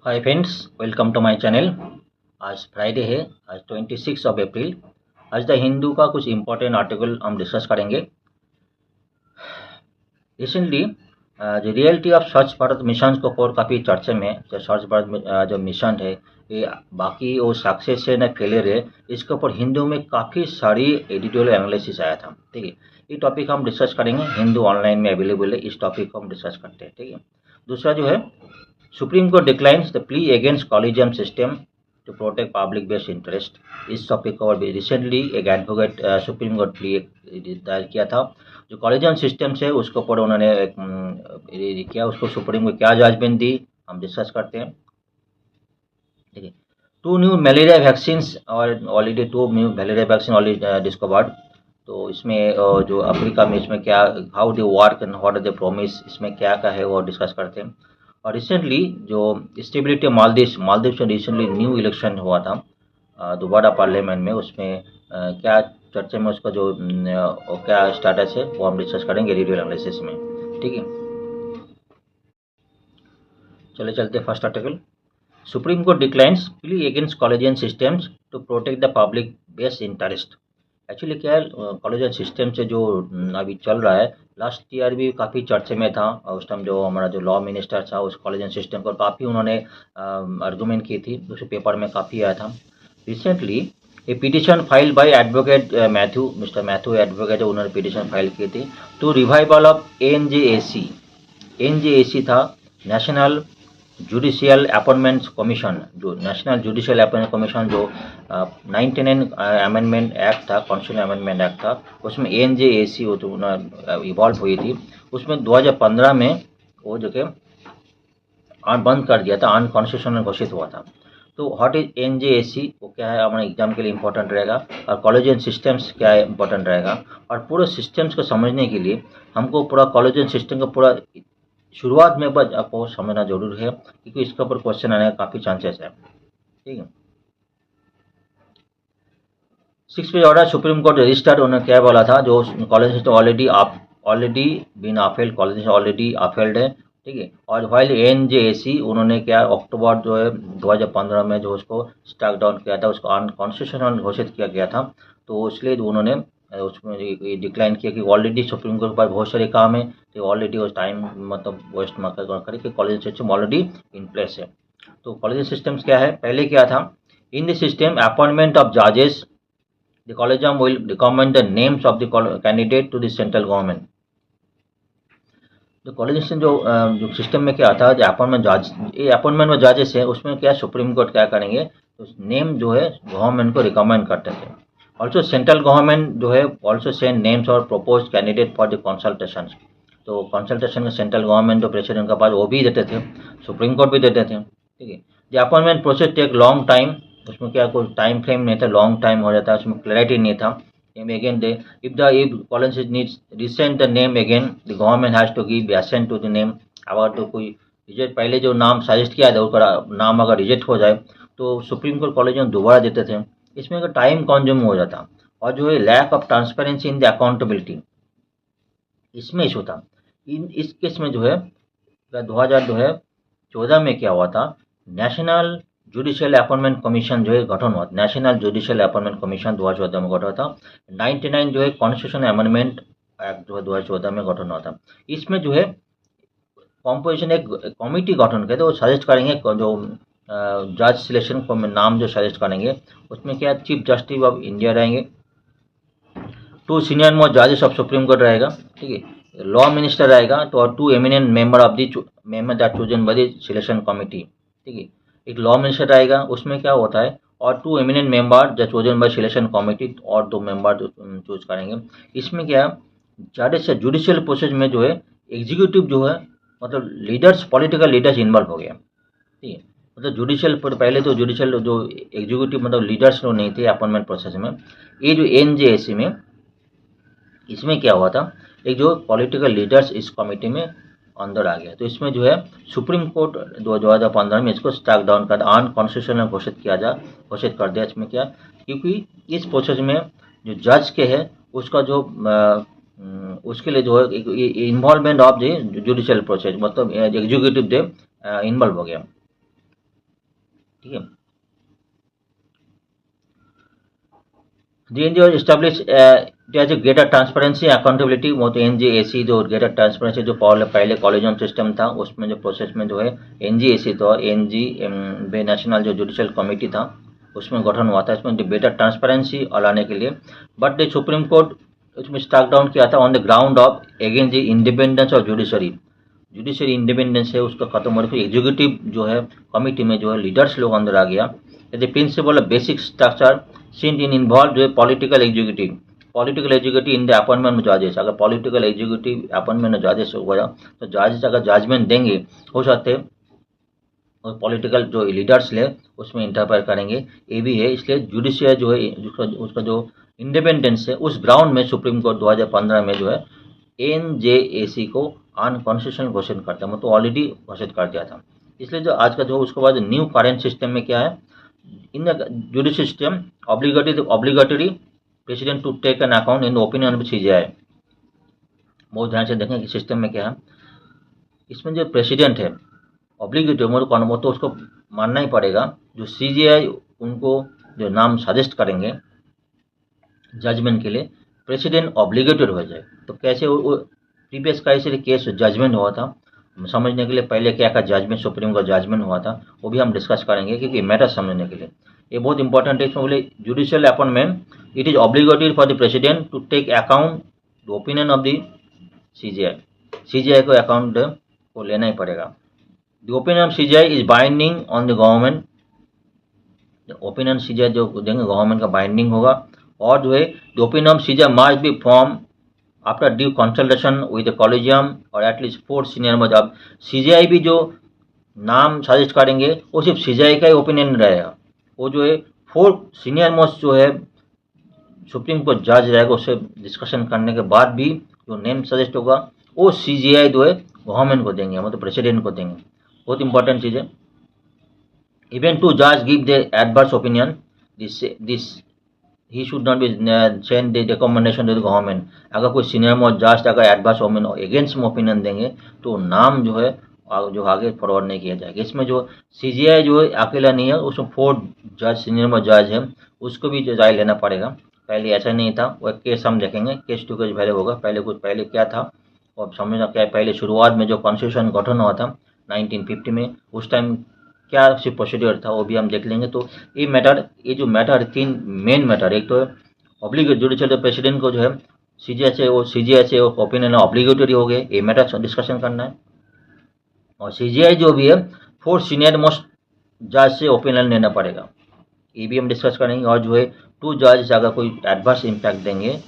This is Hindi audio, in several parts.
Hi friends, welcome to my channel. आज फ्राइडे है। आज 26 अप्रैल। आज द हिंदू का कुछ इम्पोर्टेंट आर्टिकल हम डिस्कस करेंगे। रिसेंटली जो reality of Swachh Bharat mission को ऊपर काफ़ी चर्चे में है। जो स्वच्छ भारत जो मिशन है, ये बाकी वो सक्सेस है ना फेलियर है, इसके ऊपर हिंदू में काफ़ी सारी एडिटोरियल एनालिसिस आया था। ठीक है, ये टॉपिक हम डिस्कस करेंगे। हिंदू ऑनलाइन में अवेलेबल है, इस टॉपिक को हम डिस्कस करते हैं। ठीक है। दूसरा जो है, Supreme court declines the plea against collegium system to protect public best interest. इस टॉपिक को और रिसेंटली एक एडवोकेट सुप्रीम कोर्ट प्ली दायर किया था। जो कॉलेजियम सिस्टम है उसके ऊपर उन्होंने एक किया, उसको सुप्रीम कोर्ट क्या जजमेंट दी, हम डिस्कस करते हैं। ठीक है। टू न्यू मलेरिया वैक्सीन और already two new malaria vaccine already discovered. तो इसमें जो अफ्रीका में इसमें क्या, how they work and what are they promise, इसमें क्या क्या है वो डिस्कस करते हैं। और रिसेंटली जो स्टेबिलिटी मालदीव मालदीव से रिसेंटली न्यू इलेक्शन हुआ था दोबारा पार्लियामेंट में, उसमें क्या चर्चा में उसका जो क्या स्टेटस है वो हम डिस्कस करेंगे वीडियो एनालिसिस में। ठीक है, चले चलते first article. Supreme court declines plea against collegium systems to protect the public best interest. Actually क्या है, कॉलेजियन सिस्टम से जो अभी चल रहा है, लास्ट ईयर भी काफ़ी चर्चे में था। और उस टाइम जो हमारा जो लॉ मिनिस्टर था उस कॉलेजियन सिस्टम पर काफ़ी उन्होंने आर्गूमेंट की थी, उस पेपर में काफ़ी आया था। Recently a petition file by advocate Mathew, mister Mathew advocate, उन्होंने पिटिशन फाइल की थी to revival of NJAC. NJAC था नेशनल जुडिशियल अपॉइंटमेंट्स कमीशन। जो नेशनल जुडिशियल अपॉइंटमेंट कमीशन जो 99 अमेंडमेंट एक्ट था, कॉन्स्टिट्यूशन अमेंडमेंट एक्ट था, उसमें एनजेएसी वो जो इवॉल्व हुई थी, उसमें 2015 में वो जो कि बंद कर दिया था, अनकॉन्स्टिट्यूशनल घोषित हुआ था। तो व्हाट इज एनजेएसी, वो क्या है हमारे एग्जाम के लिए इंपॉर्टेंट रहेगा, और कॉलेजियन सिस्टम्स क्या है इंपॉर्टेंट रहेगा। और पूरे सिस्टम्स को समझने के लिए हमको पूरा कॉलेजियन सिस्टम का पूरा शुरुआत में बस आपको समझना जरूरी है, क्योंकि इसके ऊपर क्वेश्चन आने का काफ़ी चांसेस है। ठीक है। 6 page order Supreme Court registered, उन्होंने क्या बोला था, जो college system already been upheld, college already upheld है। ठीक है। और वाइल एनजेएसी उन्होंने क्या अक्टूबर जो है 2015 में जो उसको स्टैक डाउन किया था, उसको अनकॉन्स्टिट्यूशनल घोषित किया गया था। तो इसलिए उन्होंने उसमें डिक्लाइन किया कि ऑलरेडी सुप्रीम कोर्ट के पास बहुत सारे काम है, तो ऑलरेडी उस टाइम मतलब वेस्ट मत करें कि college system already in place है। तो कॉलेज सिस्टम्स क्या है, पहले क्या था, in the system appointment of जजेस, the collegium will recommend the names of the candidate to the central government। जो कॉलेज जो सिस्टम में क्या था, जो अपॉइंटमेंट जज, ये अपॉइंटमेंट में जजेस है, उसमें क्या सुप्रीम कोर्ट क्या करेंगे, तो नेम जो है गवर्नमेंट को रिकमेंड करते थे। ऑल्सो सेंट्रल गवर्नमेंट जो है ऑल्सो सेंड नेम्स और propose candidate for the consultation. तो कंसल्टेशन में सेंट्रल गवर्नमेंट जो प्रेसिडेंट के पास वो भी देते थे, सुप्रीम कोर्ट भी देते थे। ठीक है। जो appointment process take long time, उसमें क्या कोई टाइम फ्रेम नहीं था, लॉन्ग टाइम हो जाता है, उसमें क्लैरिटी नहीं था। Again, if college needs resend the name again, the government has to give assent to the name। अगर तो कोई रिजेक्ट, पहले जो नाम सजेस्ट किया था उसका नाम अगर रिजेक्ट हो जाए तो सुप्रीम कोर्ट कॉलेज में दोबारा देते थे। इसमें टाइम कंज्यूम हो जाता, और जो है lack of transparency in the accountability, इसमें इशू था। इस केस में जो है 2014 में क्या हुआ था, नेशनल जुडिशियल अपॉइंटमेंट कमीशन जो है गठन हुआ, नेशनल जुडिशियल अपॉइंटमेंट कमीशन 2014 में गठन हुआ था। 99 जो है कॉन्स्टिट्यूशन अमेंडमेंट एक्ट जो है 2014 में गठन हुआ था। इसमें जो है कॉम्पोजिशन एक कमिटी गठन करते, वो सजेस्ट करेंगे जो जज सिलेक्शन को नाम जो सजेस्ट करेंगे, उसमें क्या चीफ जस्टिस ऑफ इंडिया रहेंगे, 2 सीनियर मोस्ट जजेस ऑफ सुप्रीम कोर्ट रहेगा। ठीक है। लॉ मिनिस्टर रहेगा, तो और 2 eminent member of the member that chosen by the selection committee. ठीक है। एक लॉ मिनिस्टर रहेगा, उसमें क्या होता है, और 2 एमिनेंट मेंबर जो चोजन बाय सिलेक्शन कमिटी, और 2 मेंबर चूज करेंगे। इसमें क्या ज़्यादा से जुडिशियल प्रोसेस में जो है एग्जीक्यूटिव जो है मतलब लीडर्स, पॉलिटिकल लीडर्स इन्वॉल्व हो गया। ठीक है। मतलब जुडिशियल पहले तो जुडिशियल जो एग्जीक्यूटिव मतलब लीडर्स जो नहीं थे अपॉइंटमेंट प्रोसेस में, ये जो एनजेएसी में, इसमें क्या हुआ था, एक जो पॉलिटिकल लीडर्स इस कमेटी में अंदर आ गया। तो इसमें जो है सुप्रीम कोर्ट 2015 में इसको स्टैक डाउन कर अनकॉन्स्टिट्यूशनल घोषित कर दिया। इसमें क्या, क्योंकि इस प्रोसेस में जो जज के है उसका जो उसके लिए जो है involvement of the judicial process, मतलब एग्जीक्यूटिव दे इन्वॉल्व हो गया। ठीक है। The NGO established as a greater transparency accountability, वो तो NGAC जो greater transparency जो पहले कॉलेजियम सिस्टम था उसमें जो प्रोसेस में जो है NGAC तो NG नेशनल जो जुडिशियल कमेटी था उसमें गठन हुआ था, इसमें बेटर ट्रांसपेरेंसी लाने के लिए। बट द सुप्रीम कोर्ट उसमें स्ट्राक डाउन किया था on the ground of against the independence of judiciary. Judiciary independence है उसका खत्म होने के एग्जीक्यूटिव जो है कमेटी में जो है लीडर्स लोग अंदर आ गया। The principle of basic structure seen in involve जो है political executive in the appointment में जजेस। अगर पॉलिटिकल एग्जीक्यूटिव अपॉइंटमेंट में जजेस हो गया तो जजेस अगर जजमेंट देंगे हो सकते और पॉलिटिकल जो लीडर्स ले उसमें इंटरफेयर करेंगे, ये भी है। इसलिए जुडिशियल जो है उसका जो इंडिपेंडेंस है उस ग्राउंड में सुप्रीम कोर्ट 2015 में जो है NJAC को अनकॉन्स्टिट्यूशनल घोषित करता है, मतलब ऑलरेडी घोषित कर दिया था। इसलिए जो आज का जो उसके बाद न्यू करेंट सिस्टम में क्या है, in the judicial system obligatory president to take an account in opinion of CJI। बहुत ध्यान से देखें कि सिस्टम में क्या है, इसमें जो प्रेसिडेंट है ऑब्लिगेटरी वो तो उसको मानना ही पड़ेगा। जो CJI उनको जो नाम सजेस्ट करेंगे जजमेंट के लिए, प्रेसिडेंट ऑब्लिगेटेड हो जाए। तो कैसे वो प्रीवियस का इसलिए केस जजमेंट हुआ था, समझने के लिए पहले क्या क्या जजमेंट सुप्रीम का जजमेंट हुआ था वो भी हम डिस्कस करेंगे क्योंकि मैटर समझने के लिए ये बहुत इंपॉर्टेंट है। इसमें बोले judicial appointment it is obligatory for the president to take account the opinion of the CJI को अकाउंट को लेना ही पड़ेगा। The opinion of CJI is binding on the government. Opinion CJI जो देंगे गवर्नमेंट का बाइंडिंग होगा। और जो है the opinion of CJI must be form after due consultation with the collegium और एटलीस्ट 4 सीनियर मोस्ट। अब CJI भी जो नाम सजेस्ट करेंगे वो सिर्फ CJI का ही ओपिनियन रहेगा, वो जो है 4 सीनियर मोस्ट जो है सुप्रीम कोर्ट जज रहेगा उससे डिस्कशन करने के बाद भी जो नेम सजेस्ट होगा वो CJI जो है गवर्नमेंट को देंगे, मतलब प्रेसिडेंट को देंगे। बहुत इंपॉर्टेंट चीज़ है। इवन टू जज give the adverse opinion this he should not be send the recommendation to the government. अगर कोई सीनियर मोस्ट जज अगर एडवर्स अगेंस्ट में ओपिनियन देंगे तो नाम जो है जो आगे फॉरवर्ड नहीं किया जाएगा। इसमें जो CJI जो है अकेला नहीं है, उसमें 4 जज सीनियर मोस्ट जज है उसको भी जो राय लेना पड़ेगा। पहले ऐसा नहीं था, वो केस हम देखेंगे, केस टू केस पहले होगा। पहले क्या था और समझना क्या है। पहले शुरुआत में जो कॉन्स्टिट्यूशन गठन हुआ था 1950 में, उस टाइम क्या सिर्फ प्रोसीड्योर था वो भी हम देख लेंगे। तो ये जो मैटर 3 मेन मैटर, एक तो ऑब्लिगेट जुडिशियल प्रेसिडेंट को जो है CJI से ओपिनियन ऑब्लिगेटरी हो गए, ये मैटर डिस्कशन करना है। और CJI जो भी है 4 सीनियर मोस्ट जज से ओपिनियन लेना पड़ेगा, ये भी हम डिस्कस करेंगे। और जो है 2 जज अगर कोई एडवर्स इम्पैक्ट देंगे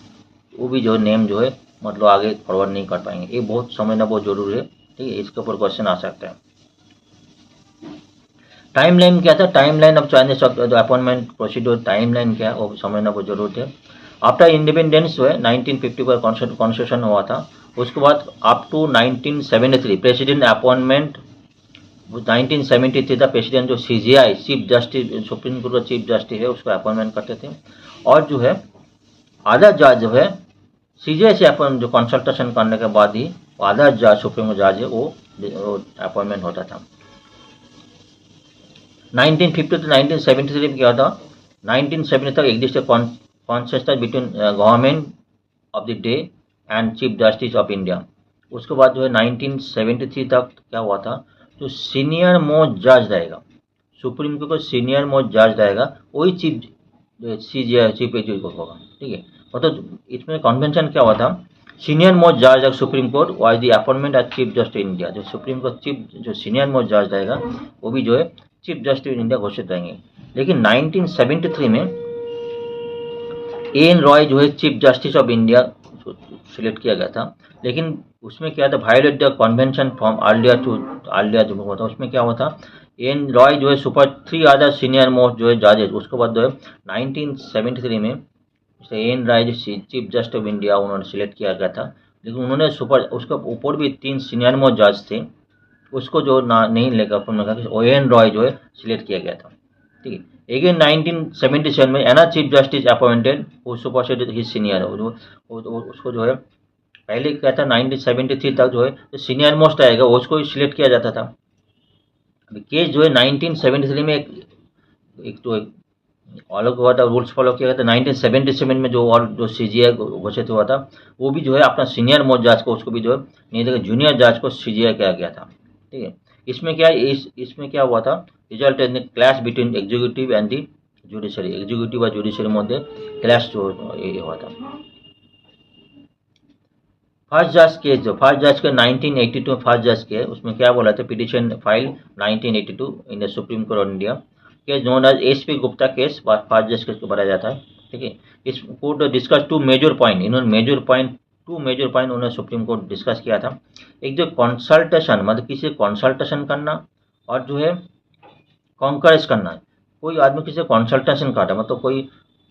वो भी जो नेम जो है मतलब आगे फॉरवर्ड नहीं कर पाएंगे। ये बहुत समझना बहुत जरूरी है, ठीक है। इसके ऊपर क्वेश्चन आ सकता है। टाइमलाइन क्या था, timeline of choice of the appointment procedure, timeline क्या है वो समझना बहुत जरूरत है। आफ्टर इंडिपेंडेंस जो है 1950 पर कॉन्स्टिट्यूशन हुआ था, उसके बाद अप टू 1973 प्रेसिडेंट अपॉइंटमेंट 1973 था। प्रेसिडेंट जो CJI chief justice supreme Court का चीफ जस्टिस है उसको अपॉइंटमेंट करते थे। और जो है आधा जज जो है CJI से अपॉइंट जो कंसल्टेशन करने के बाद ही आधा जज सुप्रीम कोर्ट जज है वो अपॉइंटमेंट होता था। 1950 to 1973 में क्या था, 1970 तक exist consensus between government of the day and chief justice of India. उसके बाद जो है 1973 तक क्या हुआ था, जो सीनियर मोस्ट जज रहेगा सुप्रीम कोर्ट का सीनियर मोस्ट जज रहेगा वही चीफ CJI चीफ एग्जीक्यूटिव होगा, ठीक है। मतलब इसमें कन्वेंशन क्या हुआ था, सीनियर मोस्ट जज of supreme court was the appointment as chief justice India. जो सुप्रीम कोर्ट चीफ जो सीनियर मोस्ट जज रहेगा वो भी जो है चीफ जस्टिस इंडिया घोषित रहेंगे। लेकिन 1973 में AN रॉय जो है chief justice of India select किया गया था। लेकिन उसमें क्या था, violet the convention from earlier जो हुआ था उसमें क्या हुआ था, AN रॉय जो है सुपर 3 अदर सीनियर मोस्ट जो है जजेज, उसके बाद जो है 1973 में AN रॉय जो चीफ जस्टिस ऑफ इंडिया उन्होंने सिलेक्ट किया गया था। लेकिन उन्होंने उसके ऊपर भी 3 सीनियर मोस्ट जज थे, उसको जो ना नहीं लेकर AN रॉय जो है सिलेक्ट किया गया था, ठीक है। अगेन 1977 में एना चीफ जस्टिस अपॉइंटेड वो सुपरसीडेड हिज सीनियर, उसको जो है पहले क्या था 1973 तक जो है जो सीनियर मोस्ट आएगा उसको ही सिलेक्ट किया जाता था। अभी केस जो है 1973 में एक एक तो एक अलग हुआ था, रूल्स फॉलो किया गया था 1977 में, जो और जो सीजीआई घोषित हुआ था, वो भी जो है अपना सीनियर मोस्ट जज को, उसको भी जो है नहीं देकर जूनियर जज को सीजीआई किया गया था। ठीक है, इसमें क्या है, इसमें क्या हुआ था, result in clash between executive and the judiciary, executive और जुडिशरी मध्य क्लैश जो ये हुआ था। फर्स्ट जज के 1982 में फर्स्ट जज के, उसमें क्या बोला था, petition file 1982 in the supreme court of India, case known as SP Gupta case, first जज केस को बनाया जाता है। ठीक है, इस court discuss two major point, इन्होंने टू मेजर पॉइंट उन्होंने सुप्रीम कोर्ट डिस्कस किया था। एक जो कंसल्टेशन, मतलब किसी कंसल्टेशन करना, और जो है कॉन्करेंस करना है। कोई आदमी किसी कंसल्टेशन कर रहा है, मतलब कोई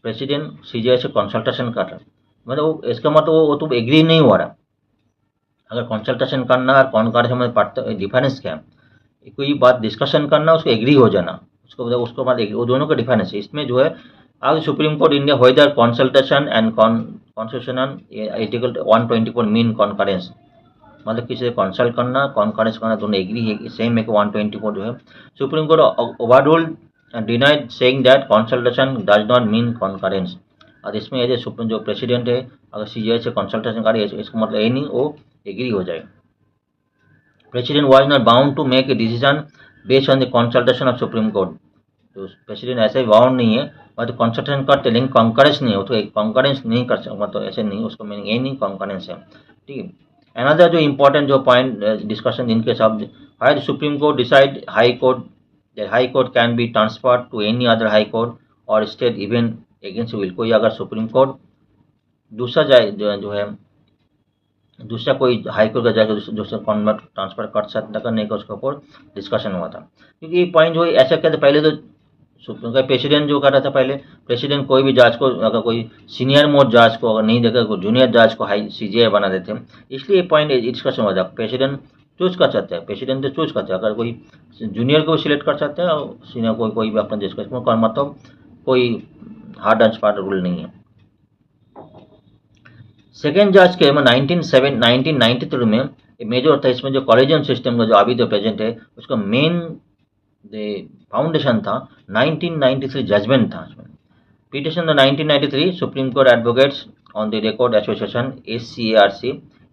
प्रेसिडेंट सीजीआई से कंसल्टेशन कर रहा है, मतलब इसका मतलब वो तो एग्री नहीं हो रहा। अगर कंसल्टेशन करना और कॉन्करेंस में डिफरेंस क्या है, कोई बात डिस्कशन करना, उसको एग्री हो जाना, उसको बाद वो दोनों का डिफरेंस है। इसमें जो है आगे supreme court India whether consultation and constitutional article 124 mean concurrence, मतलब किसी से कंसल्ट करना, कॉन्करेंस करना, दोनों एग्री है, सेम है कि 124 जो है। Supreme court overruled denied saying that consultation does not mean concurrence. और इसमें एज सुप्रीम जो प्रेसिडेंट है, अगर सीजीआई से कंसल्टेशन करे, इसका मतलब ये नहीं वो एग्री हो जाए। President was not bound to make a decision based on the consultation of supreme court. तो प्रेसिडेंट ऐसे बाउंड नहीं है, मतलब कंसल्टेशन करते लेकिन कॉन्करेंस नहीं हो, तो कॉन्करेंस नहीं कर सकता, मतलब ऐसे नहीं, उसको मीनिंग ये नहीं कॉन्करेंस है। ठीक है, अनदर जो इम्पोर्टेंट जो पॉइंट डिस्कशन इनके सब, high supreme court decide high court, high court can be transfer to any other high court और स्टेट इवन अगेंस्ट विल। कोई अगर सुप्रीम कोर्ट दूसरा जाए जो है दूसरा कोई हाई कोर्ट का जाकर दूसरा कॉन्वर्ट ट्रांसफर कर सकता, करने का उसके ऊपर डिस्कशन हुआ था। क्योंकि ये पॉइंट जो है ऐसा कहते पहले तो सुप्रीम का प्रेसिडेंट जो कर रहा था, पहले प्रेसिडेंट कोई भी जज को, अगर कोई सीनियर मोस्ट जज को अगर नहीं देकर जूनियर जज को हाई सीजीआई बना देते, इसलिए पॉइंट डिस्कशन हो जाता। प्रेसिडेंट चूज कर सकते हैं, प्रेसिडेंट तो चूज करते हैं, अगर कोई जूनियर को सिलेक्ट कर सकते हैं और सीनियर कोई भी अपना डिस्कशन कर, मतलब कोई हार्ड एंड स्मार्ट रूल नहीं है। सेकेंड जज के 1993 में मेजर था, इसमें जो कॉलेजियम सिस्टम का जो अभी जो प्रेजेंट है, उसका मेन फाउंडेशन था 1993 जजमेंट था। इसमें petition 1993 supreme court advocates on the record association SCARC,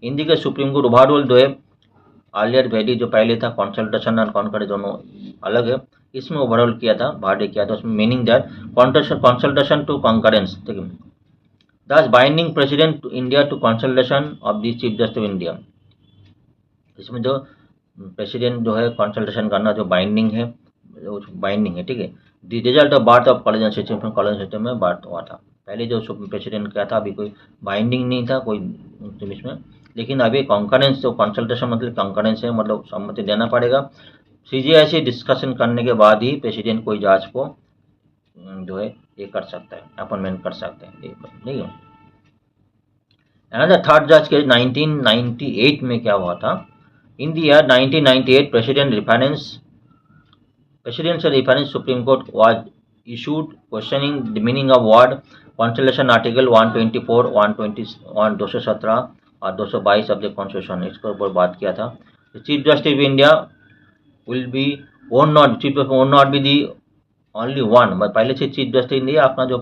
Hindi के सुप्रीम कोर्ट ओवरऑल जो है आलियर वैली जो पहले था, कंसल्टेशन और कॉन्करेंस दोनों अलग है, इसमें ओवरऑल किया था, भार्डिक किया था। उसमें meaning that consultation to concurrence, ठीक है, thus binding president to India to consultation of the chief justice of India. इसमें जो प्रेसिडेंट जो है कंसल्टेशन करना जो बाइंडिंग है, ठीक है। The result of birth of collegium system में बार्थ हुआ था। पहले जो प्रेसिडेंट क्या था, अभी कोई बाइंडिंग नहीं था कोई इसमें, लेकिन अभी कॉन्करेंस जो कंसल्टेशन मतलब कॉन्करेंस है, मतलब सम्मति देना पड़ेगा। सीजीआई से डिस्कशन करने के बाद ही प्रेसिडेंट कोई जज को जो है ये कर सकता है, अपॉइंटमेंट कर सकते हैं, ठीक है। अनदर थर्ड जज के 1998 में क्या हुआ था, in the year 1998 presidential reference Supreme Court was issued questioning the meaning of word constellation article 124, 121, 217 और 222 ऑफ द कॉन्स्टिट्यूशन, इसके ऊपर बात किया था। Chief justice of India will be chief justice vote not be the only one, पहले से चीफ जस्टिस इंडिया अपना जो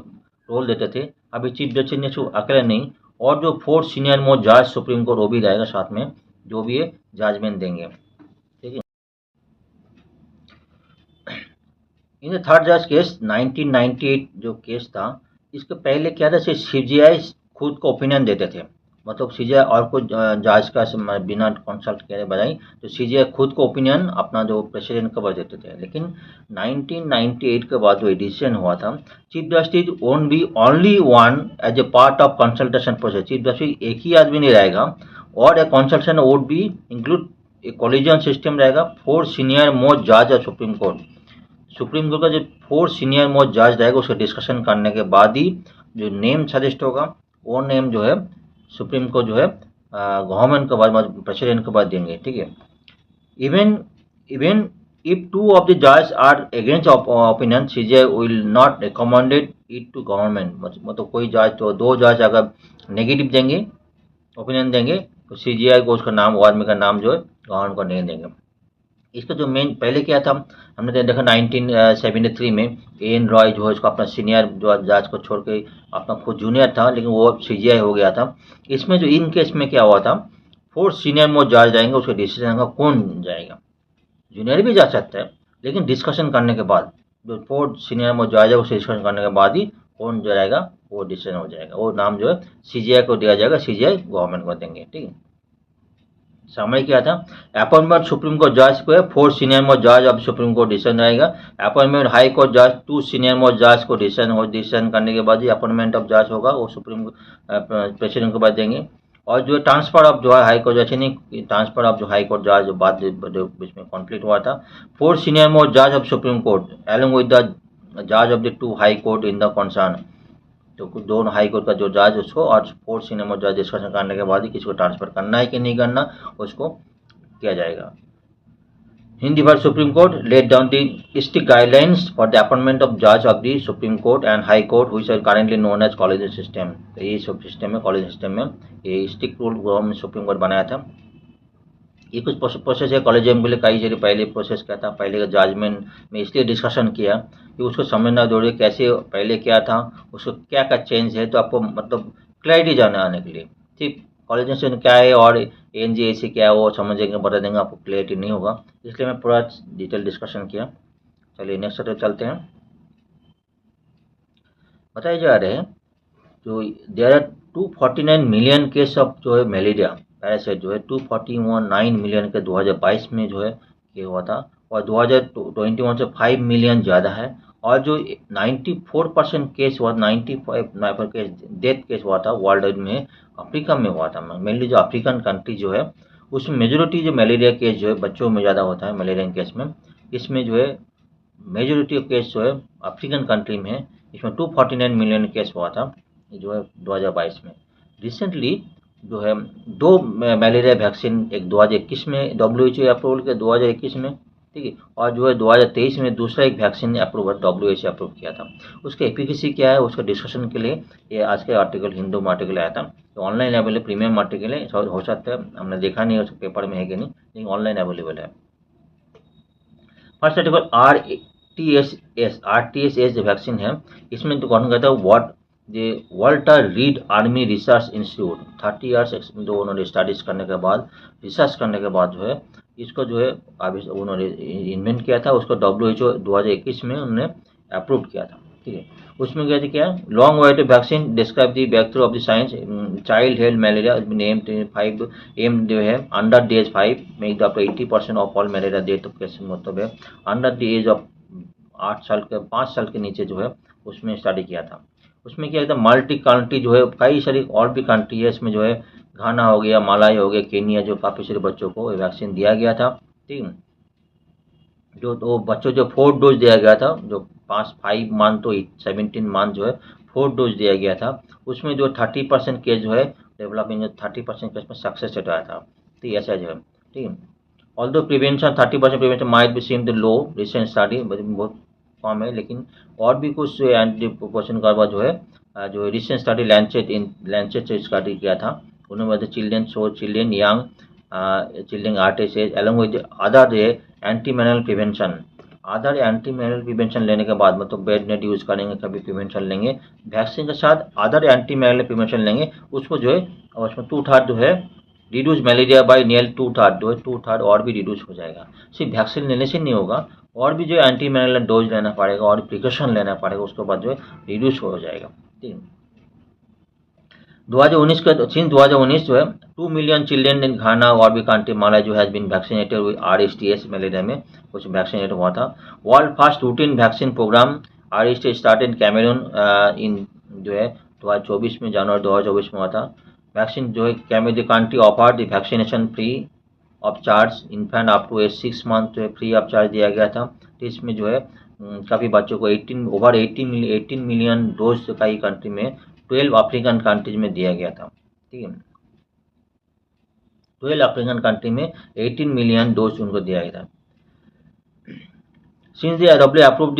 रोल देते थे, अभी चीफ जस्टिस ने अकेले नहीं, और जो 4 सीनियर मोस्ट जज सुप्रीम कोर्ट वो भी रहेगा साथ में, जो भी ये जजमेंट देंगे, ठीक है। इन द थर्ड जज केस 1998 जो केस था, इसके पहले क्या था, सीजीआई खुद को ओपिनियन देते थे, मतलब सीजीआई और कोई जज का बिना कंसल्ट किए बजाय, तो सीजीआई खुद को ओपिनियन अपना जो प्रेसिडेंट को देते थे। लेकिन 1998 के बाद जो डिसीजन हुआ था, chief justice won't be only one as a part of consultation process, chief justice एक ही आदमी नहीं रहेगा, और a consultation would be include a collegium system रहेगा, 4 सीनियर मोस्ट जज ऑफ सुप्रीम कोर्ट का जो 4 सीनियर मोस्ट जज रहेगा, उसका डिस्कशन करने के बाद ही जो नेम सजेस्ट होगा, वो नेम जो है सुप्रीम कोर्ट जो है गवर्नमेंट के बाद, प्रेसिडेंट के बाद देंगे, ठीक है। इवन इफ 2 ऑफ द जज are against opinion, CJI will not recommended it to government, मतलब कोई जज तो 2 जज अगर नेगेटिव देंगे, ओपिनियन देंगे, तो सीजीआई को उसका नाम, वो आदमी का नाम जो है गवर्नमेंट को नहीं देंगे। इसका जो मेन पहले क्या था, हमने देखा 1973 में एन रॉय जो है उसको अपना सीनियर जो जज को छोड़ के अपना खुद जूनियर था, लेकिन वो सीजीआई हो गया था। इसमें जो इन केस में क्या हुआ था, 4 सीनियर मोस्ट जज जाएंगे, उसका डिसीजन का कौन जाएगा। जूनियर भी जा सकता है, लेकिन डिस्कशन करने के बाद जो 4 सीनियर मोस्ट जज है उससे डिस्कशन करने के बाद ही कौन जाएगा वो डिसीजन हो जाएगा। वो नाम जो है सीजीआई को दिया जाएगा, सीजीआई गवर्नमेंट को देंगे। ठीक है, समय क्या था, अपॉइंटमेंट सुप्रीम कोर्ट जज को है 4 सीनियर मोस्ट जज ऑफ सुप्रीम कोर्ट डिसीजन रहेगा। अपॉइंटमेंट हाई कोर्ट जज 2 सीनियर मोस्ट जज को डिसीजन करने के बाद ही अपॉइंटमेंट ऑफ जज होगा, वो सुप्रीम प्रेसिडेंट को बाद देंगे। और जो ट्रांसफर ऑफ जो है हाई कोर्ट जज नहीं, ट्रांसफर ऑफ जो हाई कोर्ट जज जो बाद बीच में कॉन्फ्लिक्ट हुआ था, 4 सीनियर मोस्ट जज of supreme court along with the जज of the 2 high court in the concern, तो दोनों हाई कोर्ट का जो जज उसको और 4 सीनियर मोस्ट जज डिस्कशन करने के बाद ही किसी को ट्रांसफर करना है कि नहीं करना उसको किया जाएगा। Hindi word supreme court laid down the strict guidelines for the appointment of judge of the Supreme Court and High Court, which are currently known as collegiate system। तो ये सब सिस्टम में, कॉलेज सिस्टम में ये strict rule government supreme court बनाया था। ये कुछ प्रोसेस है कॉलेजियम के लिए, कई जगह पहले प्रोसेस क्या था, पहले का जजमेंट में इसलिए डिस्कशन किया कि उसको समझना जरूरी, कैसे पहले क्या था, उसको क्या क्या चेंज है, तो आपको मतलब क्लैरिटी जाने आने के लिए। ठीक, कॉलेजियम क्या है और एनजीएसी क्या है वो समझेंगे, बता देंगे, आपको क्लैरिटी नहीं होगा, इसलिए मैं पूरा डिटेल डिस्कशन किया। चलिए नेक्स्ट स्टेप चलते हैं। बताए जा रहे हैं जो there are 249 million case of जो है मलेरिया पैरासाइट जो है 249 मिलियन के 2022 में जो है ये हुआ था, और 2021 से 5 मिलियन ज़्यादा है। और जो 94% केस हुआ, 95 केस डेथ केस हुआ था वर्ल्ड में, अफ्रीका में हुआ था। मेनली जो अफ्रीकन कंट्री जो है उसमें मेजोरिटी जो मलेरिया केस जो है बच्चों में ज़्यादा होता है मलेरियन केस में। इसमें जो है मेजोरिटी ऑफ केस जो है अफ्रीकन कंट्री में है। इसमें 249 मिलियन केस हुआ था जो है 2022 में। रिसेंटली जो है 2 मलेरिया वैक्सीन, एक 2021 में WHO अप्रूवल किया 2021 में, ठीक है, और जो है 2023 में दूसरा एक वैक्सीन अप्रूव WHO अप्रूव किया था। उसका एफिकेसी क्या है उसका डिस्कशन के लिए ये आज के आर्टिकल हिंदू में आर्टिकल आया था, तो ऑनलाइन अवेलेबल प्रीमियम आर्टिकल है, हो सकता है हमने देखा नहीं उसके पेपर में है कि नहीं, लेकिन ऑनलाइन अवेलेबल है। फर्स्ट आर्टिकल RTS जो वैक्सीन है, इसमें तो कौन कहता है व्हाट ये Walter read army research institute 30 years जो उन्होंने स्टडीज करने के बाद रिसर्च करने के बाद जो है इसको जो है अभी उन्होंने इन्वेंट किया था, उसको WHO 2021 में उन्होंने अप्रूव किया था। ठीक है, उसमें कहते क्या long wait vaccine describe the breakthrough of the science child health malaria name 5 M जो है under the age 5 make the 80% of all malaria death कैसे मतलब है अंडर द एज ऑफ 5 साल के नीचे जो है उसमें स्टडी किया था। उसमें क्या था मल्टी कंट्री जो है कई सारी और भी कंट्री है, इसमें जो है घाना हो गया, मालाई हो गया, केनिया, जो काफ़ी सारे बच्चों को वैक्सीन दिया गया था। ठीक, जो तो बच्चों जो 4 डोज दिया गया था, जो 5 मंथ तो 17 मंथ जो है 4 डोज दिया गया था, उसमें जो 30% केस जो है डेवलपिंग 30% केस में सक्सेस रेट आया था। तो ऐसा जो है ठीक, although prevention 30% prevention might be seem the low recent study बहुत कम है, लेकिन और भी कुछ एंटी प्रोपोर्शन का जो है जो रिसेंट स्टडी लैंचेट से स्टडी किया था, उन्होंने children young children artist along with other anti manual prevention, other anti manual prevention लेने के बाद मतलब बेड नेट यूज़ करेंगे, कभी प्रिवेंशन लेंगे वैक्सीन के साथ अदर एंटी मैनल प्रिवेंशन लेंगे, उसको जो है उसमें 2/3 जो है रिड्यूस मलेरिया बाय नियर 2/3 जो है 2/3 और भी रिड्यूस हो जाएगा। सिर्फ वैक्सीन लेने से नहीं होगा, और भी जो एंटी मैनल डोज लेना पड़ेगा और प्रिकॉशन लेना पड़ेगा, उसके बाद जो है रिड्यूस हो जाएगा। ठीक, 2019 का सिंस 2019 जो है 2 मिलियन चिल्ड्रेन इन घाना और भी कंट्री माला जो has been vaccinated with RSTS malaria में कुछ वैक्सीनेट हुआ था। World first routine vaccine program RSTS start in Cameroon in जो है 2024 में जनवरी 2024 में हुआ था। वैक्सीन जो है Cameroon country offer the vaccination free of charge infant up to 6 month जो है फ्री ऑफ चार्ज दिया गया था। तो इसमें जो है काफ़ी बच्चों को 18 मिलियन डोज कई कंट्री में 12 अफ्रीकन कंट्रीज में दिया गया था। ठीक है, 12 अफ्रीकन कंट्री में 18 मिलियन डोज उनको दिया गया था। Since the WHO approve the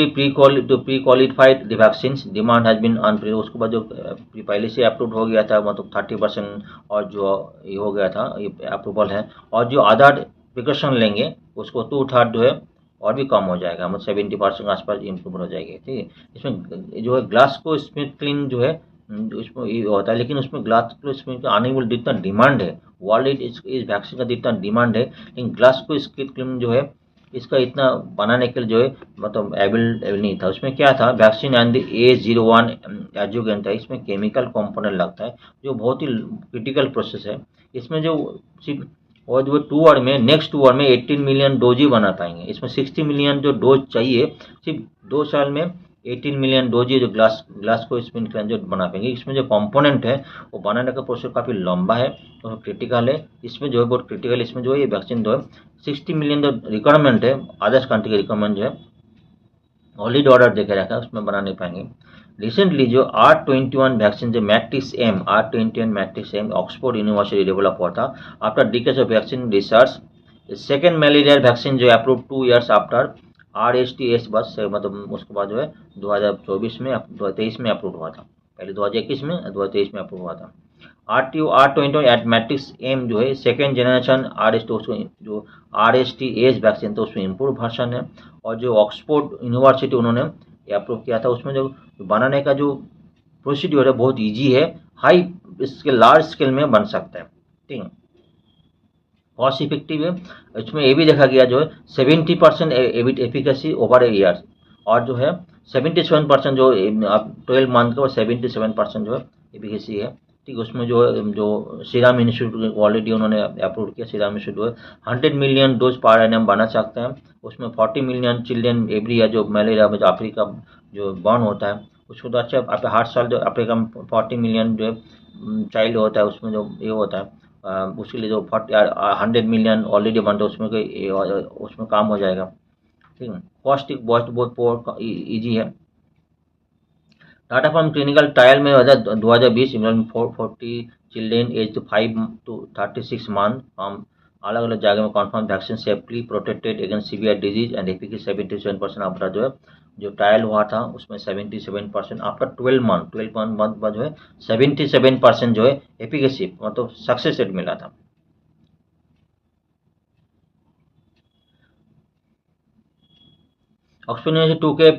pre qualified the vaccine demand has been अनप्री, उसके बाद जो पहले से अप्रूव हो गया था मतलब 30% और जो ये हो गया था ये अप्रूवल है, और जो अदर प्रिकॉशन लेंगे उसको 2/3 जो है और भी कम हो जाएगा, मतलब 70% आसपास इम्प्रूव हो जाएगी। ठीक है, इसमें जो है ग्लास को स्मिथ क्लीन जो है उसमें ये होता है, लेकिन उसमें ग्लास को स्मिथ आने वाली जितना डिमांड है वर्ल्ड इस वैक्सीन का जितना डिमांड है, लेकिन ग्लास को स्मिथ क्लीन जो है इसका इतना बनाने के लिए जो है मतलब एबल नहीं था। उसमें क्या था, वैक्सीन एंड A01 एडजुवेंट था, इसमें केमिकल कंपोनेंट लगता है जो बहुत ही क्रिटिकल प्रोसेस है। इसमें जो सिर्फ और जो 2 ईयर में नेक्स्ट 2 ईयर में 18 मिलियन डोज ही बना पाएंगे। इसमें 60 मिलियन जो डोज चाहिए सिर्फ 2 साल में 18 मिलियन डोज ये जो ग्लास को स्पिन जो बना पाएंगे। इसमें जो कंपोनेंट है वो बनाने का प्रोसेस काफ़ी लंबा है और क्रिटिकल है। इसमें जो है बहुत क्रिटिकल, इसमें जो है ये वैक्सीन जो है 60 मिलियन जो रिक्वायरमेंट है अदर्स कंट्री की रिक्वायरमेंट जो है ऑलरेडी ऑर्डर देके रखा है, उसमें बना नहीं पाएंगे। रिसेंटली जो R21 वैक्सीन जो matrix M Oxford university develop हुआ था after decades of vaccine research, second malaria vaccine जो अप्रूव 2 ईयर्स आफ्टर RSTS बस मतलब उसके बाद जो है 2023 में अप्रूव हुआ था। पहले 2021 में 2023 में अप्रूव हुआ था। R21 एट मैट्रिक्स एम जो है सेकेंड जनरेशन जो RSTS वैक्सीन था उसमें इम्प्रूव वर्जन है। और जो ऑक्सफोर्ड यूनिवर्सिटी उन्होंने अप्रूव किया था उसमें जो बनाने का जो प्रोसीड्योर है बहुत इजी है, हाई स्केल लार्ज स्केल में बन सकता है। ठीक है, कॉस्ट इफेक्टिव है। इसमें ये भी देखा गया जो है 70% एफिकेसी ओवर ए ईयर्स, और जो है 77% जो 12 मंथ का और 77% जो है एफिकेसी है। ठीक, उसमें जो सीरम इंस्टीट्यूट ऑलरेडी उन्होंने अप्रूव किया, serum institute 100 million dose per annum बना सकते हैं। उसमें 40 मिलियन चिल्ड्रेन एवरी ईयर जो मलेरिया में जो अफ्रीका जो बर्न होता है उसको तो अच्छा आप हर साल जो अफ्रीका में 40 मिलियन जो चाइल्ड होता है उसमें जो ये होता है उसके लिए जो 100 मिलियन ऑलरेडी बन रहा है उसमें काम हो जाएगा। ठीक है, कॉस्ट बहुत ईजी है। टाटा फार्म क्लिनिकल ट्रायल में 2020 में 440 चिल्ड्रेन एज 5 to 36 मंथ अलग अलग जगह में confirm vaccine safely protected against severe disease and efficacy 77% आपका जो ट्रायल हुआ था उसमें 77% आफ्टर 12 मंथ बाद जो है 77% जो है एफिकेसी मतलब सक्सेस रेट मिला था। ऑक्सफोर्ड यूनिवर्सिटी 2 के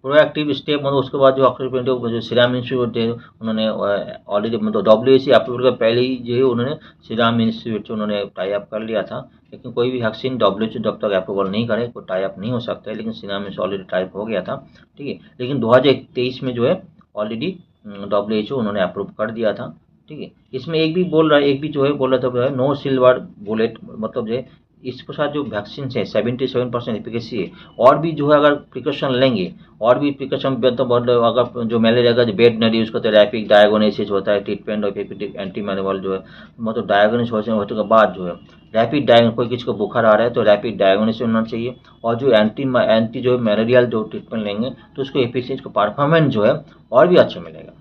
प्रोएक्टिव स्टेप मतलब उसके बाद जो ऑक्सफोर्ड जो सीरम इंस्टीट्यूट थे उन्होंने ऑलरेडी मतलब WHO अप्रूवल के पहले ही जो है उन्होंने सीरम इंस्टीट्यूट से उन्होंने टाई अप कर लिया था। लेकिन कोई भी वैक्सीन WHO जब तक अप्रूवल नहीं करे कोई टाई अप नहीं हो सकता है, लेकिन serum institute already tie up हो गया था। ठीक है, लेकिन 2023 में जो है ऑलरेडी WHO उन्होंने अप्रूव कर दिया था। ठीक है, इसमें एक भी जो है बोल रहा था नो सिल्वर बुलेट, मतलब जो है इसके साथ जो वैक्सीन है 77% एफिकेसी है। और भी जो है अगर प्रिकॉशन लेंगे और भी प्रिकॉशन तो अगर जो मलेरिया का जो बेड नहीं यूज़ करते रैपिड डायग्नोसिस होता है, ट्रीटमेंट ऑफ एपिटिक एंटी मैनुअल जो है मतलब डायग्नोसिस होने के बाद जो है रैपिड कोई किसी को बुखार आ रहा है तो रैपिड डायग्नोसिस होना चाहिए। और जो एंटी जो मलेरियल जो ट्रीटमेंट लेंगे तो उसको एफिशिएंसी को परफॉर्मेंस जो है और भी अच्छा मिलेगा।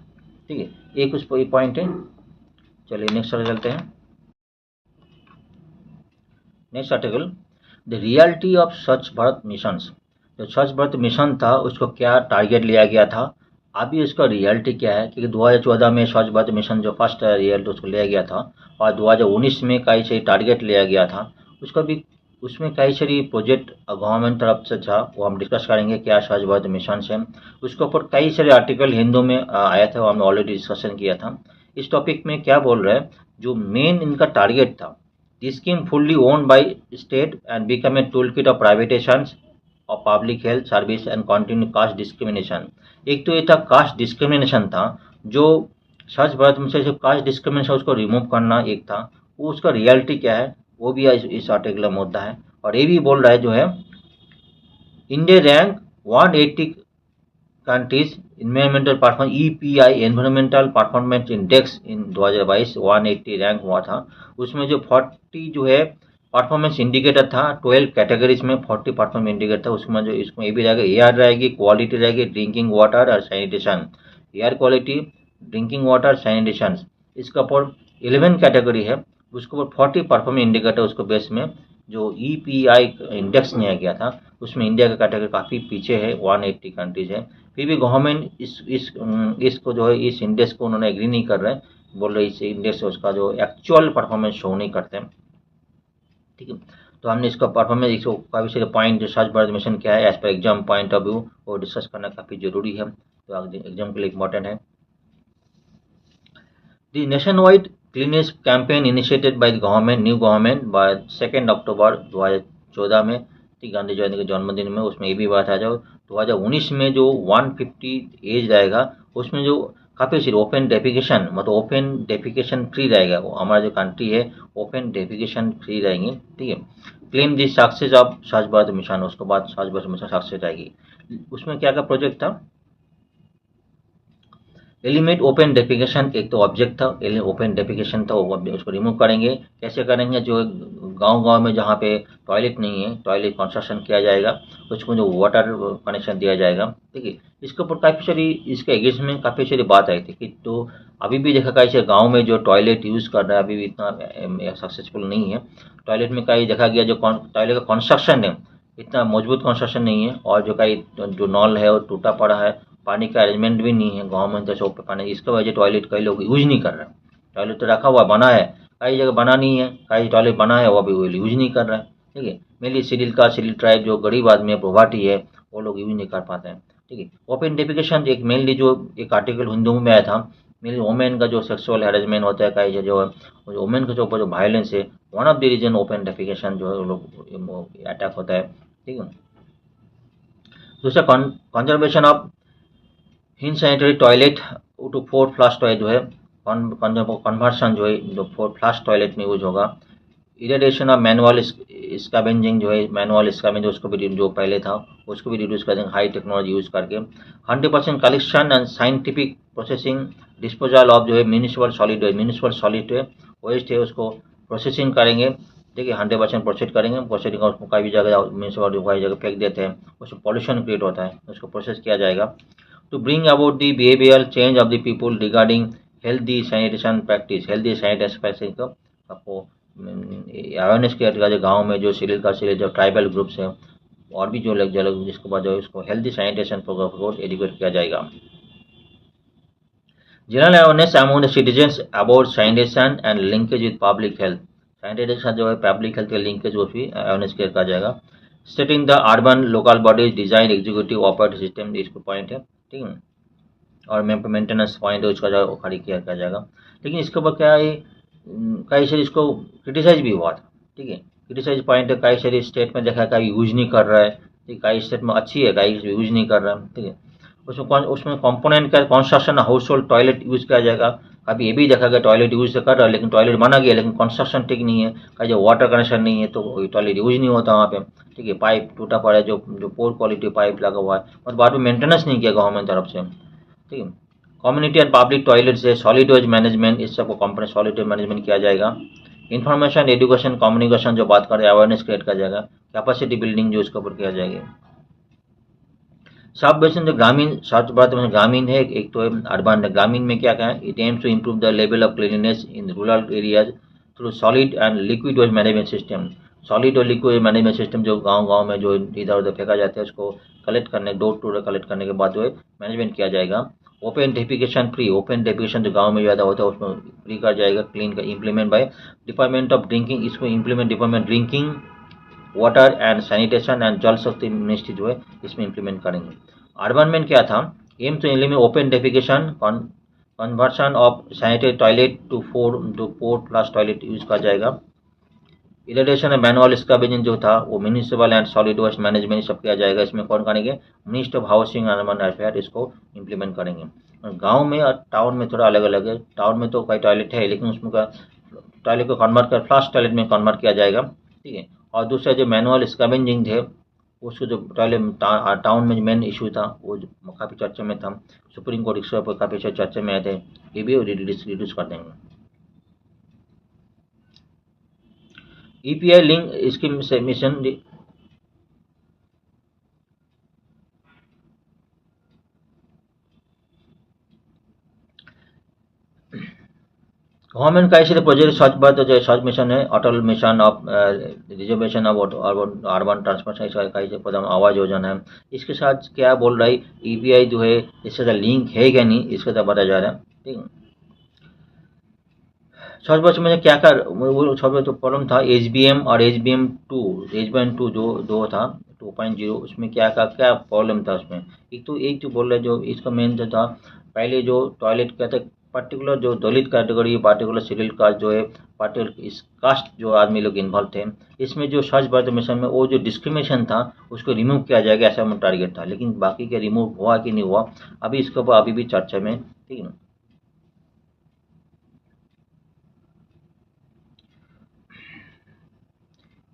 ठीक है, ये कुछ पॉइंट है। चलिए नेक्स्ट वाले चलते हैं। Next article, the reality of Swachh Bharat mission. जो स्वच्छ भारत मिशन था उसको क्या टारगेट लिया गया था, अभी उसका रियलिटी क्या है, क्योंकि 2014 में स्वच्छ भारत मिशन जो फर्स्ट रियलिटी उसको लिया गया था और 2019 में कई सारी टारगेट लिया गया था उसका भी, उसमें कई सारी प्रोजेक्ट गवर्नमेंट तरफ से था वो हम डिस्कस करेंगे क्या स्वच्छ भारत मिशन से। उसके ऊपर कई सारे आर्टिकल हिंदू में आया था, वो हमने ऑलरेडी डिस्कशन किया था। इस टॉपिक में क्या बोल रहे हैं, जो मेन इनका टारगेट था, the scheme fully owned by state and become a toolkit of privatizations of public health service and continue caste discrimination। एक तो ये था कास्ट डिस्क्रिमिनेशन था, जो स्वच्छ भारत में से जो कास्ट डिस्क्रिमिनेशन उसको रिमूव करना एक था, वो उसका रियलिटी क्या है वो भी इस आर्टिकल का मुद्दा है। और ये भी बोल रहा है जो है India rank 180 countries environmental performance EPI environmental performance index in 2022 180 rank हुआ था। उसमें जो 40 जो है परफॉर्मेंस इंडिकेटर था, 12 कैटेगरीज में 40 परफॉर्मेंस इंडिकेटर था। उसमें जो इसमें ये भी रहेगा, एयर रहेगी, क्वालिटी रहेगी, ड्रिंकिंग वाटर और sanitation, air quality, drinking water, sanitation, इसका ऊपर 11 कैटेगरी है। उसके ऊपर 40 परफॉर्मेंस इंडिकेटर उसको बेस में जो EPI इंडेक्स लिया गया था उसमें इंडिया का कैटेगरी काफ़ी पीछे है, 180 कंट्रीज है। फिर भी गवर्नमेंट इसको जो है इस इंडेक्स को उन्होंने एग्री नहीं कर रहे हैं, बोल रहे इस इंडेक्स से उसका जो एक्चुअल परफॉर्मेंस शो नहीं करते हैं। ठीक है, तो हमने इसका परफॉर्मेंस, इसको काफ़ी सारे पॉइंट जो स्वच्छ भारत मिशन क्या है as per exam point of view वो डिस्कस करना काफ़ी ज़रूरी है, तो एग्जाम के लिए इम्पोर्टेंट है। The nationwide cleanliness campaign initiated by the government, new government by 2 अक्टूबर 2014 में, गांधी जयंती के जन्मदिन में, उसमें ये भी बात आ जाओ 2019 में जो 150 एज रहेगा उसमें जो काफ़ी सारी ओपन डेफिकेशन, मतलब ओपन डेफिकेशन फ्री रहेगा, वो हमारा जो कंट्री है ओपन डेफिकेशन फ्री रहेंगे, ठीक है। Claim the success of Swachh Bharat mission, उसके बाद स्वच्छ भारत मिशन सक्सेस आएगी। उसमें क्या क्या प्रोजेक्ट था, एलिमिनेट ओपन डेफिकेशन, एक तो ऑब्जेक्ट था, ओपन डेफिकेशन था, वो उसको रिमूव करेंगे। कैसे करेंगे, जो गांव-गांव में जहाँ पे टॉयलेट नहीं है, टॉयलेट कंस्ट्रक्शन किया जाएगा, उसको जो वाटर कनेक्शन दिया जाएगा, ठीक है। इसके ऊपर काफ़ी सारी, इसके अगेंस्ट में काफ़ी सारी बात आई थी कि तो अभी भी देखा कैसे गाँव में जो टॉयलेट यूज़ कर रहा है अभी भी इतना सक्सेसफुल नहीं है। टॉयलेट में कहीं देखा गया जो टॉयलेट का कंस्ट्रक्शन है इतना मजबूत कंस्ट्रक्शन नहीं है, और जो कहीं जो नल है वो टूटा पड़ा है, पानी का अरेंजमेंट भी नहीं है गाँव में, जैसे ऊपर पानी, इसकी वजह टॉयलेट कई लोग यूज नहीं कर रहे हैं। टॉयलेट तो रखा हुआ बना है, कई जगह बना नहीं है, कई टॉयलेट बना है वो अभी वो यूज नहीं कर रहे हैं, ठीक है। मेनली शेड्यूल ट्राइब जो गरीब आदमी है, पोवर्टी है, वो लोग यूज नहीं कर पाते हैं, ठीक है। ओपन डेफिकेशन एक मेनली जो एक आर्टिकल हिंदू में आया था, मेनली वोमेन का जो सेक्सुअल हैरेसमेंट होता है, कई जो वोमेन के ऊपर जो वायलेंस है, one of the reason open defecation जो है लोग अटैक होता है, ठीक है। दूसरा conservation of insanitary toilet to 4 flush toilet जो है कन्वर्सन जो है जो 4 फ्लश टॉयलेट में यूज होगा। इरिडेशन ऑफ मैनुअल स्कैवेंजिंग जो है, मैनुअल स्कैवेंज उसको भी जो पहले था उसको भी रिड्यूस कर देंगे हाई टेक्नोलॉजी यूज करके। 100% collection and scientific processing disposal of जो है म्यूनिसिपल सॉलिड है वेस्ट है, उसको प्रोसेसिंग करेंगे, ठीक है। 100% प्रोसेस करेंगे, प्रोसेसिंग उसको कई भी जगह म्यूनिसिपल कई जगह फेंक देते हैं, उसको पॉल्यूशन क्रिएट होता है, उसको प्रोसेस किया जाएगा। To bring about the behavioral change of the people regarding healthy sanitation practice को आपको अवेयरनेस किया जाएगा, जो गाँव में जो जो ट्राइबल ग्रुप्स हैं और भी जो लोग जिसके बाद जो इसको हेल्दी सैनिटेशन प्रोग्राम को एडुकेट किया जाएगा। General awareness among the citizens about sanitation and linkage with public health, sanitation जो है पब्लिक हेल्थ के लिंकेज वो भी अवेयरनेस किया जाएगा। Setting the urban local bodies design executive operating system, इसको पॉइंट है, ठीक है। और मेंटेनेंस पॉइंट है उसका जो खड़ी किया जाएगा। लेकिन इसके ऊपर क्या है, कई सारी इसको क्रिटिसाइज भी हुआ था, ठीक है। क्रिटिसाइज पॉइंट है, कई सारी स्टेट में देखा कहीं यूज नहीं कर रहा है, ठीक, कई स्टेट में अच्छी है, कई यूज नहीं कर रहा है, ठीक है। उसमें कंपोनेंट का construction house hold toilet use किया जाएगा। अभी ये भी देखा गया टॉयलेट यूज कर रहा है, लेकिन टॉयलेट बना गया लेकिन कंस्ट्रक्शन ठीक नहीं है, कहीं जो वाटर कनेक्शन नहीं है तो टॉयलेट यूज नहीं होता वहाँ पे, ठीक है। पाइप टूटा पड़ा है, जो पोर क्वालिटी पाइप लगा हुआ है, और बाद में मेंटेनेंस नहीं किया गवर्नमेंट तरफ से, ठीक है। कम्युनिटी एंड पब्लिक टॉयलेट से सॉलिड वेस्ट मैनेजमेंट, इस सबको कंपनी सॉलिड वेस्ट मैनेजमेंट किया जाएगा। इन्फॉर्मेशन एजुकेशन कम्युनिकेशन जो बात करें अवेयरनेस क्रिएट किया जाएगा। कैपेसिटी बिल्डिंग जो इसके ऊपर किया जाएगी। सब बेसन जो ग्रामीण स्वच्छ भारत में ग्रामीण है, एक तो अर्बन है। ग्रामीण में क्या है, it aims to improve the level of cleanliness in rural areas through solid and liquid waste management system. Solid और लिक्विड मैनेजमेंट सिस्टम जो गांव में जो इधर उधर फेंका जाता है उसको कलेक्ट करने, डोर टू डोर कलेक्ट करने के बाद जो है मैनेजमेंट किया जाएगा। Open defecation free, open defecation जो गांव में ज़्यादा होता है उसमें फ्री कर जाएगा, क्लीन का implement by department of drinking, इसको implement department drinking water and sanitation and Jal Shakti ministry जो है इसमें इम्प्लीमेंट करेंगे। अर्बन में क्या था, aim to eliminate open defecation, conversion of sanitary toilet to 4 flush toilet use किया जाएगा। इरिडेशन मैनुअल स्क्रैबिंग जो था वो municipal and solid waste management सब किया जाएगा। इसमें कौन करेंगे, minister of housing and urban affair इसको इम्प्लीमेंट करेंगे। गांव में और टाउन में थोड़ा अलग अलग है, टाउन में तो कई टॉयलेट है लेकिन उसमें का टॉयलेट को कन्वर्ट कर फ्लश टॉयलेट में कन्वर्ट किया जाएगा, ठीक है। और दूसरा जो मैनुअल स्क्रैबिंग थे उसको जो टॉयलेट टाउन में मेन इशू था वो काफ़ी चर्चा में था, सुप्रीम कोर्ट इसके ऊपर काफ़ी चर्चा में आए थे, ये भी रिड्यूस कर देंगे। ईपीआई लिंक स्कीम से मिशन गवर्नमेंट का ऐसे प्रोजेक्ट स्वच्छ भारत जो स्वच्छ मिशन है, Atal mission of reservation of urban transportation का ऐसे पदम आवास योजना है। इसके साथ क्या बोल रहा है, ईपीआई जो है इसके साथ लिंक है क्या नहीं इसके साथ बताया जा रहा है, ठीक है। सर्च बॉक्स में क्या क्या वो सर्च बॉक्स तो प्रॉब्लम था HBM और HBM2 जो दो था 2.0, उसमें क्या क्या क्या प्रॉब्लम था उसमें। एक तो बोल रहे जो इसका मेन जो था, पहले जो टॉयलेट कहते पर्टिकुलर जो दलित कैटेगरी पार्टिकुलर शेड्यूल कास्ट जो है पार्टिकुलर इस कास्ट जो आदमी लोग इन्वॉल्व थे, इसमें जो सर्च बॉक्स मिशन में वो जो डिस्क्रिमिनेशन था उसको रिमूव किया जाएगा ऐसा हमारा टारगेट था, लेकिन बाकी के रिमूव हुआ कि नहीं हुआ अभी इसके ऊपर अभी भी चर्चा में, ठीक है ना।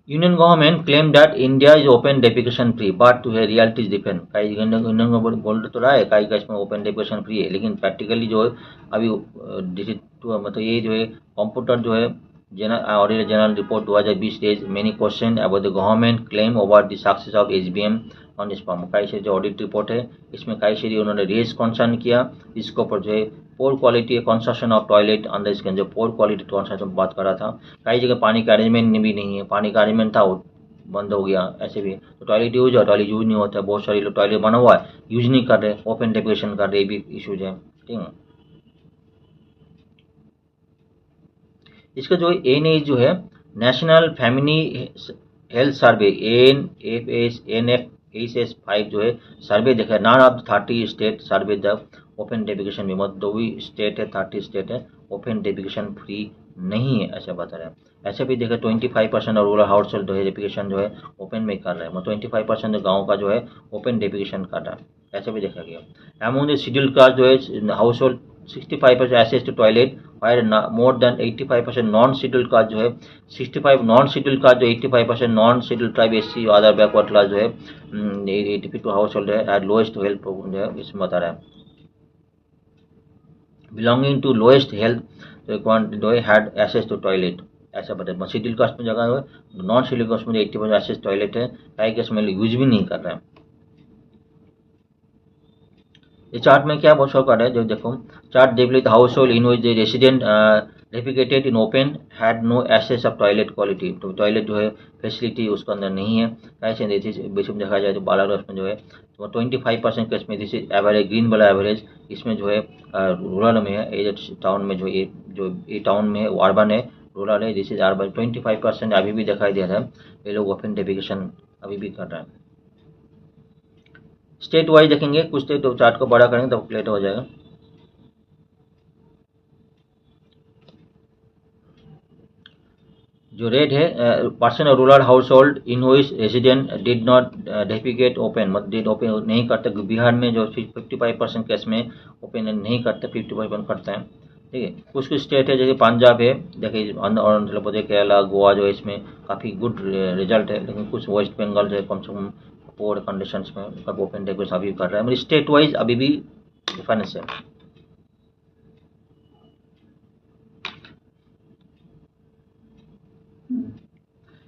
Union government claimed that India is open defecation free, but to reality is different. कई यूनियन गवर्नमेंट बोल तो रहा है कई का इसमें ओपन डेफिकेशन फ्री है, लेकिन प्रैक्टिकली जो है अभी मतलब ये जो है कंप्यूटर जो है auditor general report 2020 days many question about the government claim over the success of HBM on spam. कई से जो ऑडिट रिपोर्ट है इसमें कई से उन्होंने रेज कंसर्न किया इसके ऊपर जो है पोर क्वालिटी कंस्ट्रक्शन ऑफ टॉयलेट अंदर इसके जो पोर क्वालिटी कंस्ट्रक्शन बात कर रहा था। कई जगह पानी का अरेंजमेंट भी नहीं है, पानी का अरेंजमेंट था वो बंद हो गया, ऐसे भी तो टॉयलेट यूज है, टॉयलेट यूज नहीं होता है, बहुत सारे लोग टॉयलेट बना हुआ है यूज नहीं कर रहे, ओपन डेफिकेशन कर रहे, ये भी इशूज है, ठीक है। इसका जो एन जो है national family health survey NFHS5 जो है सर्वे देखा है, none of 30 state survey the open defecation में, मतलब दो ही स्टेट है 30 स्टेट है ओपन डेफिकेशन फ्री नहीं है ऐसा बता रहे हैं। ऐसे भी देखा 25% और रूरल हाउस होल्ड जो है डेफिकेशन जो है ओपन में कर रहा है, मतलब 25% गाँव का जो है ओपन डेफिकेशन कर रहा है ऐसा भी देखा गया। अमोंग द शेड्यूल कास्ट जो है house hold 65% access to toilet, while more than 85% non schedule caste जो है 65 नॉन शेड्यूल कास्ट जो 85% non schedule tribe SC other backward class जो है 82 हाउस होल्ड है एट लोएस्ट हेल्थ जो है इसमें बता रहा है बिलोंगिंग टू लोएस्ट हेल्थ जो है हैड एक्सेस टू टॉयलेट ऐसा बता। शेड्यूल कास्ट में जगह है नॉन शेड्यूल कास्ट में 80% एक्सेस टॉयलेट है, कई केस में यूज भी नहीं कर रहे हैं। ये चार्ट में क्या शो कर रहा है जो देखो चार्ट देख household in which the resident defecated in open had no access of toilet quality, तो टॉयलेट जो है फैसिलिटी उसके अंदर नहीं है। कैसे बेसिक देखा जाए तो बालाघाट में जो है तो 25% केस में दिस इज एवरेज ग्रीन वाला एवरेज इसमें जो है रूरल में है, ये टाउन में जो टाउन में है अर्बन है, रूरल है, दिस इज अर्बन 25% अभी भी दिखाई दे रहा है ये लोग ओपन डेफिकेशन अभी भी कर रहे हैं। स्टेट वाइज देखेंगे कुछ स्टेट तो चार्ट को बड़ा करेंगे तो क्लियर हो जाएगा। जो रेड है person of rural house hold in which resident did not defecate open, मतलब डिड ओपन नहीं करते। बिहार में जो 55% केस में ओपन नहीं करते, 55% करते हैं, ठीक है। कुछ कुछ स्टेट है जैसे पंजाब है, देखिए आंध्र प्रदेश केरला गोवा जो है इसमें काफ़ी गुड रिजल्ट है, लेकिन कुछ वेस्ट बंगाल जो है कम से कम पोअर कंडीशंस में उनका ओपन डेफिकेशन अभी कर रहा है, मतलब स्टेट वाइज अभी भी डिफरेंस है।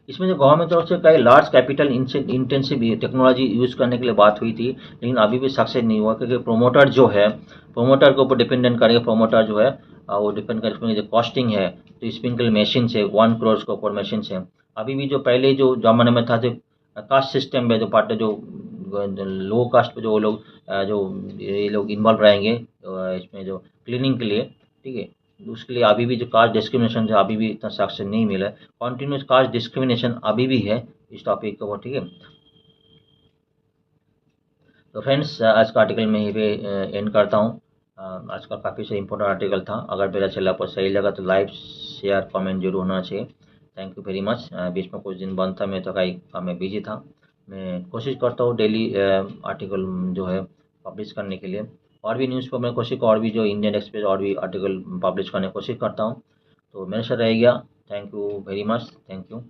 इसमें जो गवर्नमेंट तरफ से कई large capital intensive technology use करने के लिए बात हुई थी, लेकिन अभी भी सक्सेस नहीं हुआ क्योंकि प्रोमोटर जो है प्रोमोटर के ऊपर डिपेंडेंट करेगा। प्रोमोटर जो है वो डिपेंड करेगा जो कॉस्टिंग है, तो स्प्रिंकल मशीन है 1 करोड़ के ऊपर मशीन है। अभी भी जो पहले जो जमाने में था जो कास्ट सिस्टम में जो पार्ट जो लो कास्ट पे जो लोग जो ये लोग इन्वॉल्व रहेंगे इसमें जो क्लीनिंग के लिए, ठीक है, उसके लिए अभी भी जो कास्ट डिस्क्रिमिनेशन है अभी भी इतना सक्सेस नहीं मिला है, कॉन्टिन्यूस कास्ट डिस्क्रिमिनेशन अभी भी है इस टॉपिक के ऊपर, ठीक है। तो फ्रेंड्स आज का आर्टिकल में यहीं पे एंड करता हूँ। आज का काफ़ी से इंपॉर्टेंट आर्टिकल था, अगर मेरा चैनल आपको सही लगा तो लाइक शेयर कमेंट जरूर होना चाहिए। Thank you very much. बीच में कुछ दिन बंद था, मैं तो कई काम में बिजी था। मैं कोशिश करता हूँ डेली आर्टिकल जो है पब्लिश करने के लिए, और भी न्यूज़पेपर में कोशिश और भी जो इंडियन एक्सप्रेस और भी आर्टिकल पब्लिश करने की कोशिश करता हूँ। तो मेरे साथ रहेगा। Thank you very much, thank you.